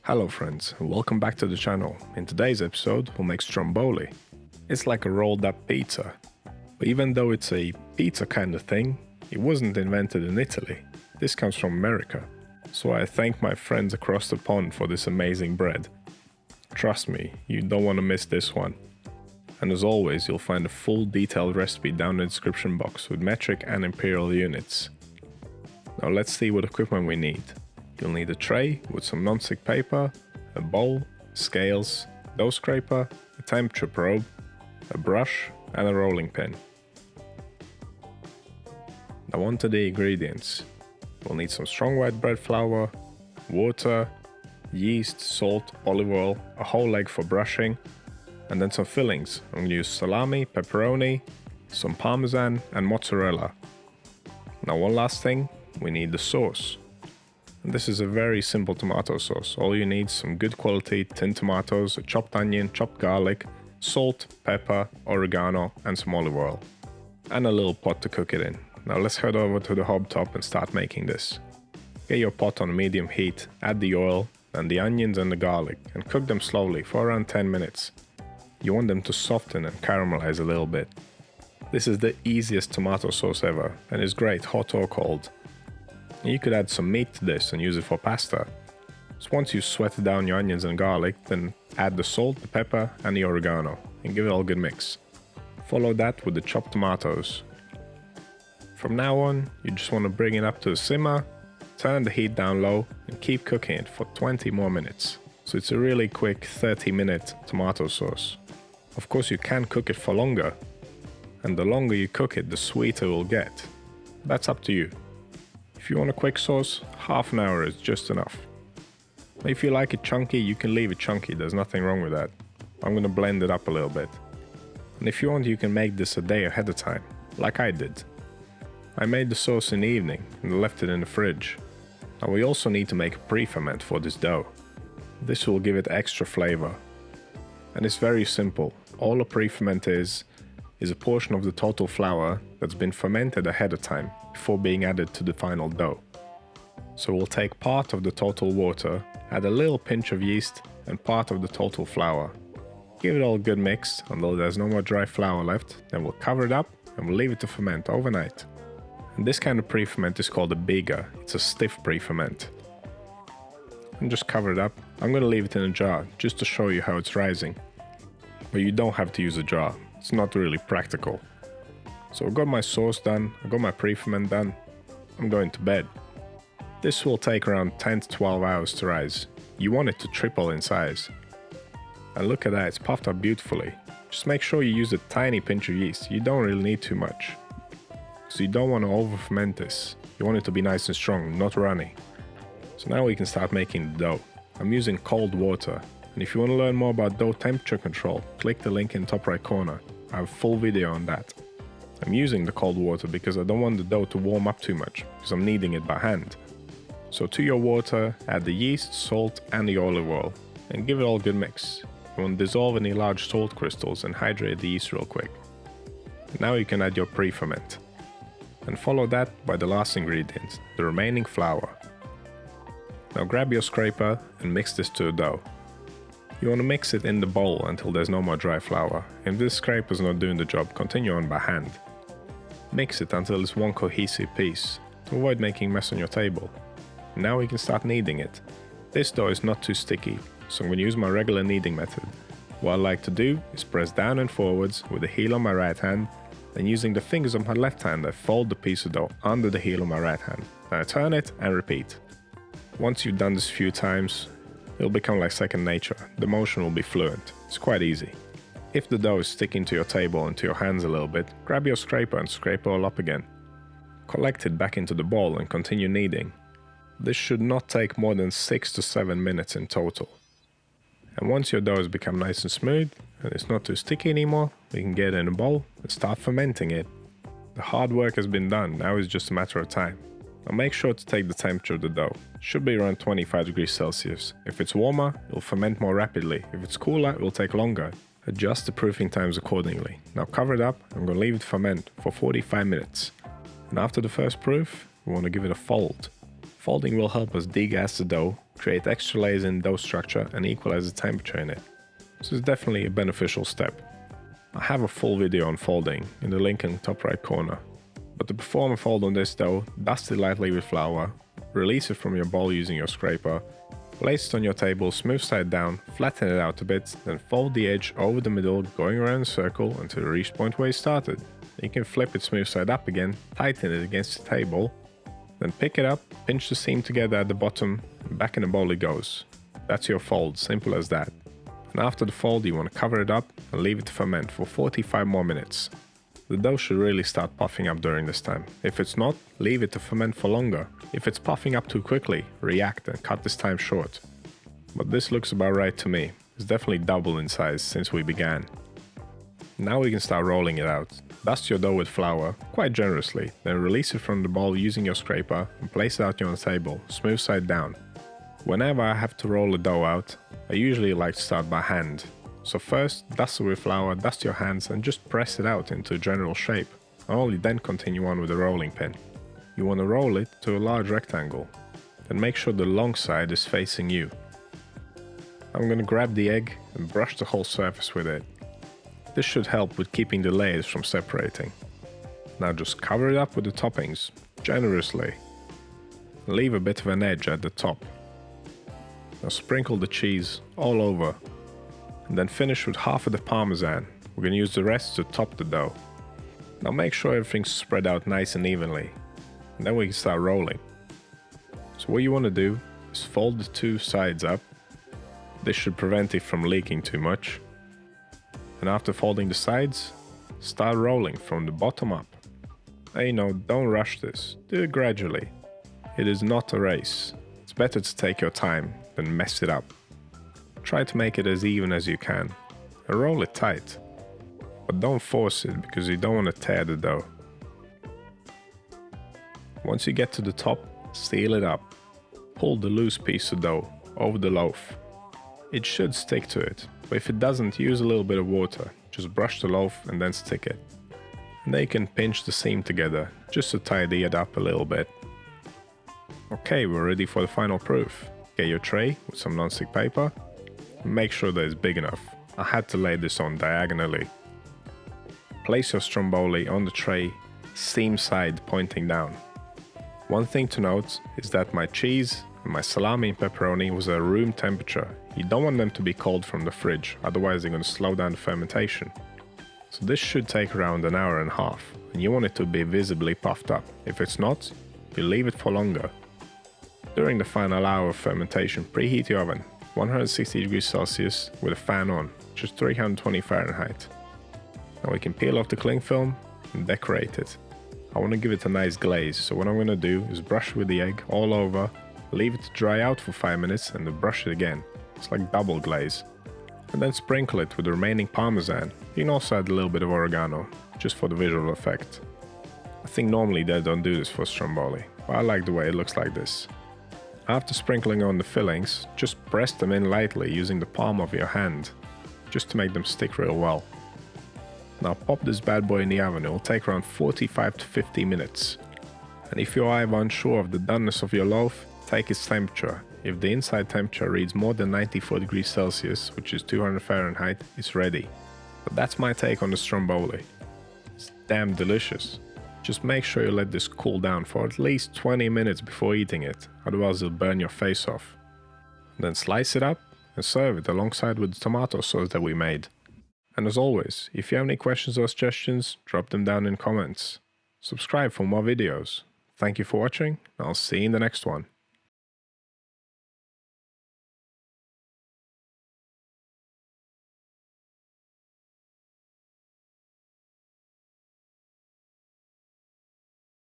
Hello friends, and welcome back to the channel. In today's episode, we'll make Stromboli. It's like a rolled up pizza. But even though it's a pizza kind of thing, it wasn't invented in Italy. This comes from America. So I thank my friends across the pond for this amazing bread. Trust me, you don't want to miss this one. And as always, you'll find a full detailed recipe down in the description box with metric and imperial units. Now let's see what equipment we need. You'll need a tray with some non-stick paper, a bowl, scales, dough scraper, a temperature probe, a brush and a rolling pin. Now on to the ingredients. We'll need some strong white bread flour, water, yeast, salt, olive oil, a whole egg for brushing, and then some fillings. I'm going to use salami, pepperoni, some parmesan and mozzarella. Now one last thing, we need the sauce. And this is a very simple tomato sauce. All you need is some good quality tinned tomatoes, a chopped onion, chopped garlic, salt, pepper, oregano and some olive oil. And a little pot to cook it in. Now let's head over to the hob top and start making this. Get your pot on medium heat, add the oil and the onions and the garlic and cook them slowly for around 10 minutes. You want them to soften and caramelize a little bit. This is the easiest tomato sauce ever and is great hot or cold. You could add some meat to this and use it for pasta. So once you've sweated down your onions and garlic, then add the salt, the pepper and the oregano and give it all a good mix. Follow that with the chopped tomatoes. From now on, you just want to bring it up to a simmer, turn the heat down low and keep cooking it for 20 more minutes. So it's a really quick 30-minute tomato sauce. Of course you can cook it for longer, and the longer you cook it, the sweeter it will get. That's up to you. If you want a quick sauce, half an hour is just enough. If you like it chunky, you can leave it chunky, there's nothing wrong with that. I'm gonna blend it up a little bit. And if you want, you can make this a day ahead of time, like I did. I made the sauce in the evening and left it in the fridge. Now we also need to make a preferment for this dough. This will give it extra flavor. And it's very simple. All a preferment is a portion of the total flour that's been fermented ahead of time before being added to the final dough. So we'll take part of the total water, add a little pinch of yeast and part of the total flour. Give it all a good mix until there's no more dry flour left, then we'll cover it up and we'll leave it to ferment overnight. And this kind of pre-ferment is called a biga. It's a stiff pre-ferment. And just cover it up. I'm going to leave it in a jar just to show you how it's rising. But you don't have to use a jar. It's not really practical. So I've got my sauce done, I've got my pre-ferment done. I'm going to bed. This will take around 10 to 12 hours to rise. You want it to triple in size. And look at that, it's puffed up beautifully. Just make sure you use a tiny pinch of yeast. You don't really need too much. So you don't want to over ferment this. You want it to be nice and strong, not runny. So now we can start making the dough. I'm using cold water. And if you want to learn more about dough temperature control, click the link in the top right corner. I have a full video on that. I'm using the cold water because I don't want the dough to warm up too much, because I'm kneading it by hand. So to your water, add the yeast, salt and the olive oil, and give it all a good mix. You want to dissolve any large salt crystals and hydrate the yeast real quick. Now you can add your pre-ferment. And follow that by the last ingredient, the remaining flour. Now grab your scraper and mix this to a dough. You want to mix it in the bowl until there's no more dry flour. If this scraper is not doing the job, continue on by hand. Mix it until it's one cohesive piece, to avoid making mess on your table. Now we can start kneading it. This dough is not too sticky, so I'm going to use my regular kneading method. What I like to do is press down and forwards with the heel on my right hand, then using the fingers of my left hand I fold the piece of dough under the heel of my right hand. Then I turn it and repeat. Once you've done this a few times, it'll become like second nature. The motion will be fluent. It's quite easy. If the dough is sticking to your table and to your hands a little bit, grab your scraper and scrape it all up again. Collect it back into the bowl and continue kneading. This should not take more than 6 to 7 minutes in total. And once your dough has become nice and smooth and it's not too sticky anymore, we can get it in a bowl and start fermenting it. The hard work has been done, now it's just a matter of time. Now make sure to take the temperature of the dough. It should be around 25 degrees Celsius. If it's warmer, it will ferment more rapidly. If it's cooler, it will take longer. Adjust the proofing times accordingly. Now cover it up, I'm going to leave it ferment for 45 minutes. And after the first proof, we want to give it a fold. Folding will help us degas the dough create extra layers in dough structure and equalize the temperature in it. So it's definitely a beneficial step. I have a full video on folding in the link in the top right corner. But to perform a fold on this dough, dust it lightly with flour, release it from your bowl using your scraper, place it on your table smooth side down, flatten it out a bit, then fold the edge over the middle going around a circle until you reach the point where you started. You can flip it smooth side up again, tighten it against the table, then pick it up, pinch the seam together at the bottom, and back in the bowl it goes. That's your fold, simple as that. And after the fold you want to cover it up and leave it to ferment for 45 more minutes. The dough should really start puffing up during this time. If it's not, leave it to ferment for longer. If it's puffing up too quickly, react and cut this time short. But this looks about right to me. It's definitely double in size since we began. Now we can start rolling it out. Dust your dough with flour, quite generously, then release it from the bowl using your scraper and place it out on the table, smooth side down. Whenever I have to roll the dough out, I usually like to start by hand. So first, dust it with flour, dust your hands and just press it out into a general shape, and only then continue on with the rolling pin. You want to roll it to a large rectangle, then make sure the long side is facing you. I'm going to grab the egg and brush the whole surface with it. This should help with keeping the layers from separating. Now just cover it up with the toppings, generously. Leave a bit of an edge at the top. Now sprinkle the cheese all over. And then finish with half of the parmesan. We're going to use the rest to top the dough. Now make sure everything's spread out nice and evenly. And then we can start rolling. So what you want to do is fold the two sides up. This should prevent it from leaking too much. And after folding the sides, start rolling from the bottom up. And don't rush this. Do it gradually. It is not a race. It's better to take your time than mess it up. Try to make it as even as you can, and roll it tight. But don't force it because you don't want to tear the dough. Once you get to the top, seal it up. Pull the loose piece of dough over the loaf. It should stick to it, but if it doesn't, use a little bit of water. Just brush the loaf and then stick it. And then you can pinch the seam together, just to tidy it up a little bit. Okay, we're ready for the final proof. Get your tray with some non-stick paper. Make sure that it's big enough. I had to lay this on diagonally. Place your stromboli on the tray, seam side pointing down. One thing to note is that my cheese and my salami and pepperoni was at room temperature. You don't want them to be cold from the fridge, otherwise they're going to slow down the fermentation. So this should take around an hour and a half, and you want it to be visibly puffed up. If it's not, you leave it for longer. During the final hour of fermentation, preheat your oven. 160 degrees Celsius with a fan on, just 320 Fahrenheit. Now we can peel off the cling film and decorate it. I want to give it a nice glaze, so what I'm going to do is brush with the egg all over, leave it to dry out for 5 minutes and then brush it again. It's like double glaze. And then sprinkle it with the remaining parmesan. You can also add a little bit of oregano, just for the visual effect. I think normally they don't do this for stromboli, but I like the way it looks like this. After sprinkling on the fillings, just press them in lightly using the palm of your hand, just to make them stick real well. Now pop this bad boy in the oven. It will take around 45 to 50 minutes. And if you are unsure of the doneness of your loaf, take its temperature. If the inside temperature reads more than 94 degrees Celsius, which is 200 Fahrenheit, it's ready. But that's my take on the stromboli. It's damn delicious. Just make sure you let this cool down for at least 20 minutes before eating it, otherwise it'll burn your face off. Then slice it up and serve it alongside with the tomato sauce that we made. And as always, if you have any questions or suggestions, drop them down in comments. Subscribe for more videos. Thank you for watching, and I'll see you in the next one.